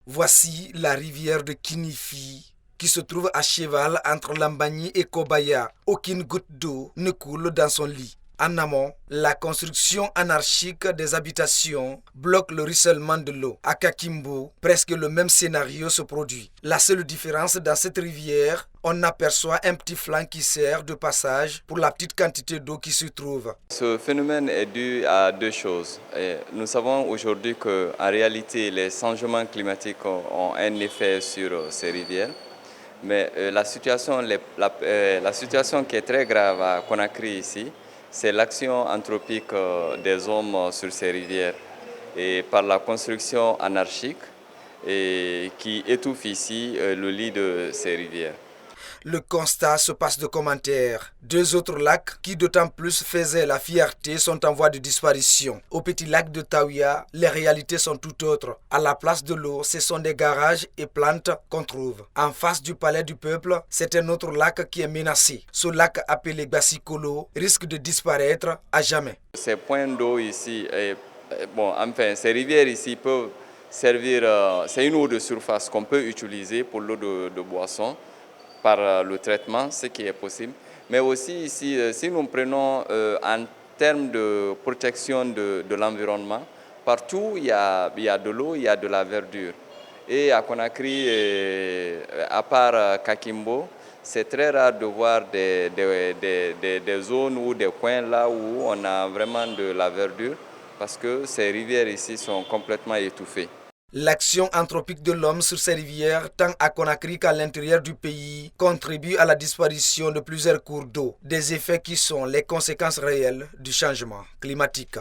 Voici la rivière de Kinifi qui se trouve à cheval entre Lambagny et Kobaya. Aucune goutte d'eau ne coule dans son lit. En amont, la construction anarchique des habitations bloque le ruissellement de l'eau. À Kakimbo, presque le même scénario se produit. La seule différence dans cette rivière, on aperçoit un petit flanc qui sert de passage pour la petite quantité d'eau qui s'y trouve. Ce phénomène est dû à deux choses. Nous savons aujourd'hui qu'en réalité, les changements climatiques ont un effet sur ces rivières. Mais la situation qui est très grave à Conakry ici, c'est l'action anthropique des hommes sur ces rivières et par la construction anarchique et qui étouffe ici le lit de ces rivières. Le constat se passe de commentaires. Deux autres lacs qui d'autant plus faisaient la fierté sont en voie de disparition. Au petit lac de Taouia, les réalités sont tout autres. À la place de l'eau, ce sont des garages et plantes qu'on trouve. En face du palais du peuple, c'est un autre lac qui est menacé. Ce lac appelé Bassikolo risque de disparaître à jamais. Ces points d'eau ici, ces rivières ici peuvent servir, c'est une eau de surface qu'on peut utiliser pour l'eau de boisson par le traitement, ce qui est possible. Mais aussi ici, si nous prenons en termes de protection de l'environnement, partout il y a de l'eau, il y a de la verdure. Et à Conakry, à part Kakimbo, c'est très rare de voir des zones ou des coins là où on a vraiment de la verdure parce que ces rivières ici sont complètement étouffées. L'action anthropique de l'homme sur ces rivières, tant à Conakry qu'à l'intérieur du pays, contribue à la disparition de plusieurs cours d'eau, des effets qui sont les conséquences réelles du changement climatique.